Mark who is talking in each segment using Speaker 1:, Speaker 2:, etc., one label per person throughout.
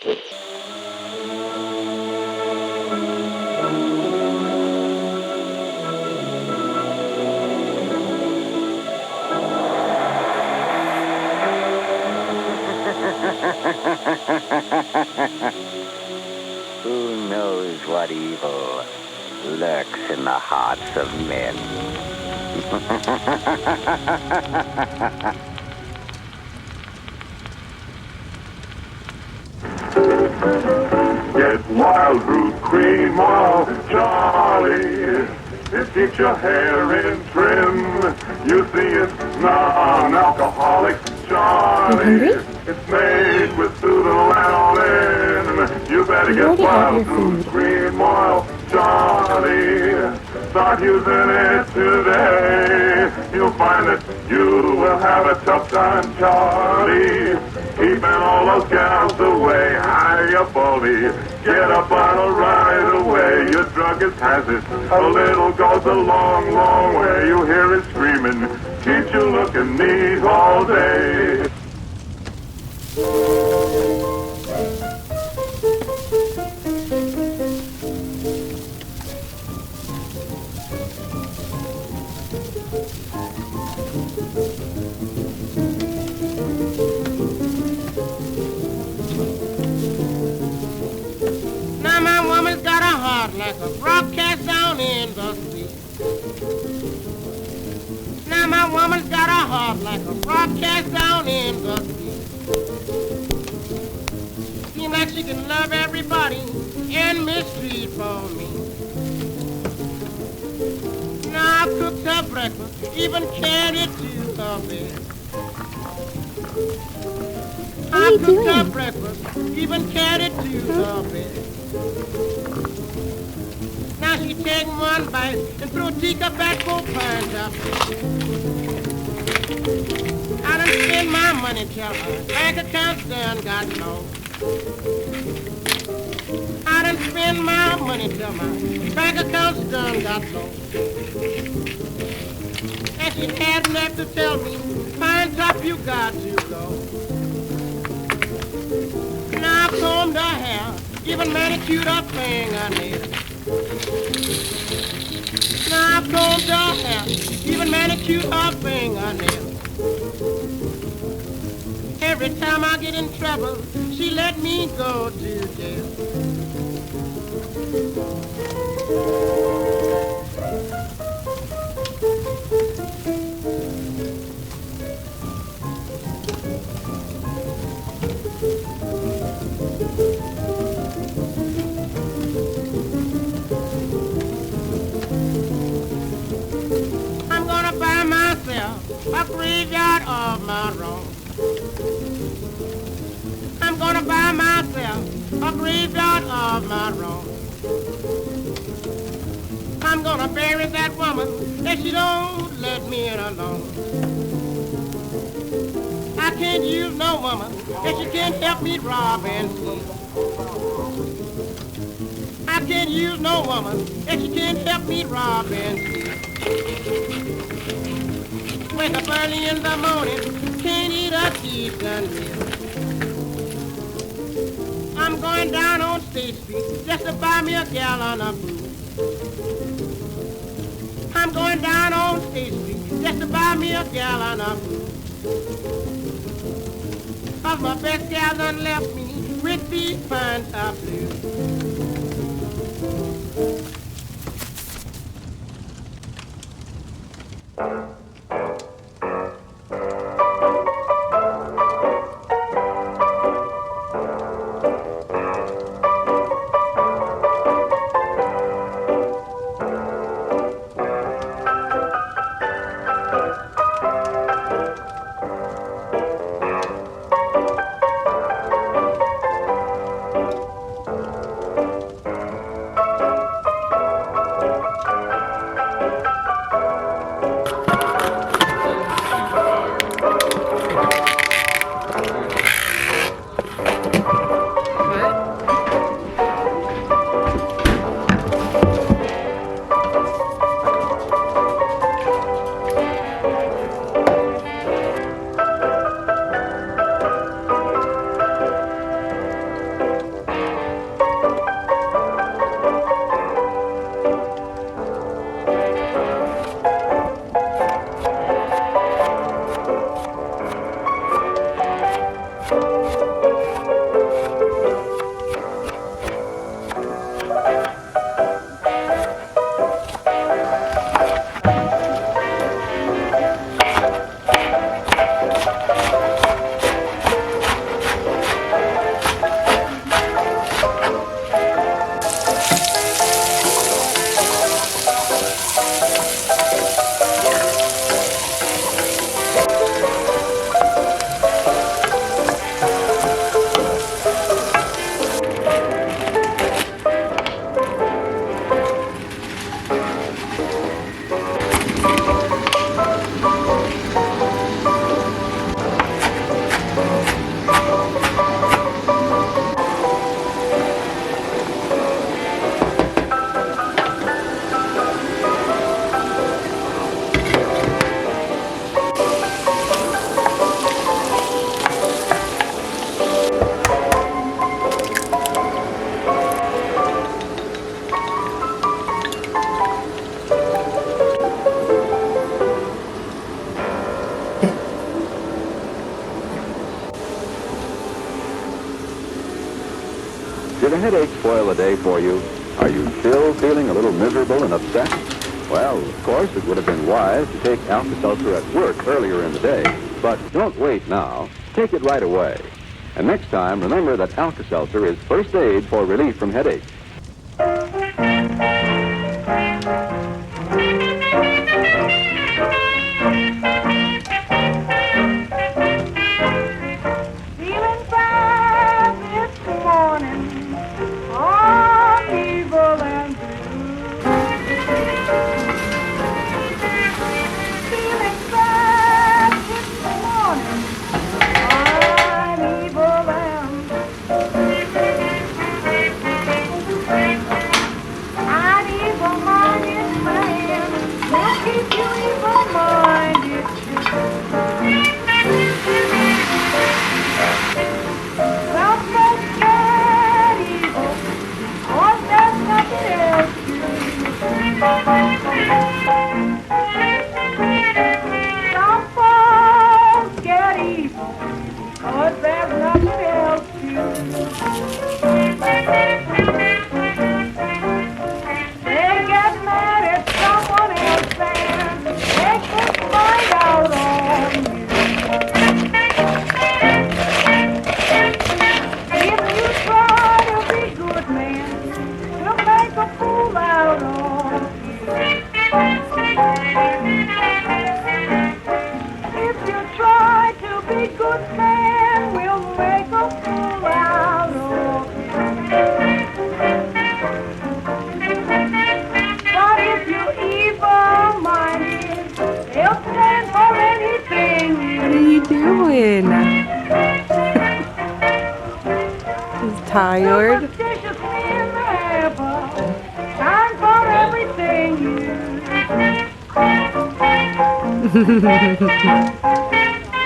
Speaker 1: Who knows what evil lurks in the hearts of men?
Speaker 2: Get wild fruit cream oil, Charlie. It keeps your hair in trim. You see it's non-alcoholic, Charlie. It's made with pseudolanolin. You better get wild fruit cream oil, Charlie. Start using it today. You'll find that you will have a tough time, Charlie. Keeping all those gals away. Hiya, Baldy. Get a bottle right away. Your druggist has it. A little goes a long, long way. You hear it screaming. Keeps you looking neat all day.
Speaker 3: Now my woman's got a heart like a rock cast down in the sea. Now my woman's got a heart like a rock cast down in the sea. Seems like she can love everybody and mistreat for me. Now I cooked her breakfast, even carried it to her bed. I cooked her breakfast, even carried it to her bed. Now she take one bite and throw a teacup back for pine top. I done spend my money till my bank account's done got low. I done spend my money till my bank account's done got low. And she had enough to tell me, pine top, you got to go. Now I combed her hair, even manicured her fingernails. Now I combed her hair, even manicured her fingernails. Every time I get in trouble, she let me go to jail. I'm gonna buy myself a graveyard of my own. I'm gonna buy myself a graveyard of my own. I'm gonna bury that woman if she don't let me in alone. I can't use no woman if she can't help me rob and steal. I can't use no woman if she can't help me rob and steal. Wake up early in the morning, can't eat a decent meal. I'm going down on State Street just to buy me a gallon of booze. I'm going down on State Street just to buy me a gallon of booze. 'Cause my best gal done left me with these pine top blues.
Speaker 1: Did a headache spoil the day for you? Are you still feeling a little miserable and upset? Well, of course, it would have been wise to take Alka-Seltzer at work earlier in the day. But don't wait now. Take it right away. And next time, remember that Alka-Seltzer is first aid for relief from headache.
Speaker 3: Feeling fine this morning, all evil and blue. Feeling fine this morning, I'm evil and an evil-minded man will keep you evil-minded too. Some folks get evil, or there's nothing else to do. Some folks get evil, or there's nothing else to do. They get mad at someone else and they can find out on you. If you try to be good, man, we'll make a fool out of you. If you try to be good, man, we'll make a fool out of you. But if you're evil-minded, they'll stand for anything you
Speaker 4: What are you doing? He's tired.
Speaker 3: Superstitious men have a time for everything you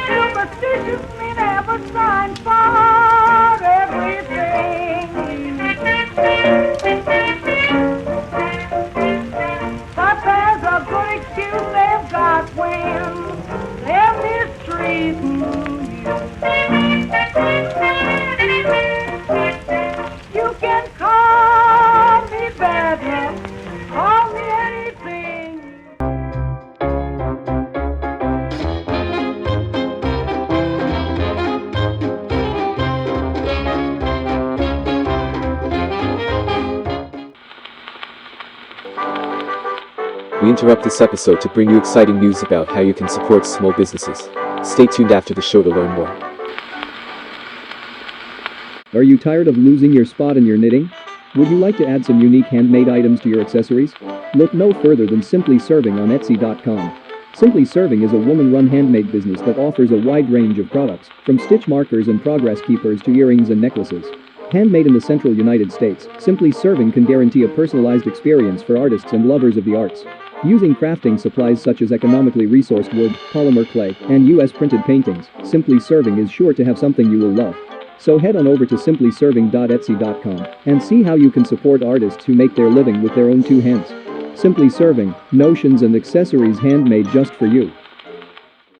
Speaker 3: Superstitious men have a sign for everything But there's a good excuse they've got when they're mistreating you. You can call me bad luck, call me anything.
Speaker 5: We interrupt this episode to bring you exciting news about how you can support small businesses. Stay tuned after the show to learn more.
Speaker 6: Are you tired of losing your spot in your knitting? Would you like to add some unique handmade items to your accessories? Look no further than Simply Serving on Etsy.com. Simply Serving is a woman-run handmade business that offers a wide range of products, from stitch markers and progress keepers to earrings and necklaces. Handmade in the central United States, Simply Serving can guarantee a personalized experience for artists and lovers of the arts. Using crafting supplies such as economically resourced wood, polymer clay, and US printed paintings, Simply Serving is sure to have something you will love. So head on over to simplyserving.etsy.com and see how you can support artists who make their living with their own two hands. Simply Serving, notions and accessories handmade just for you.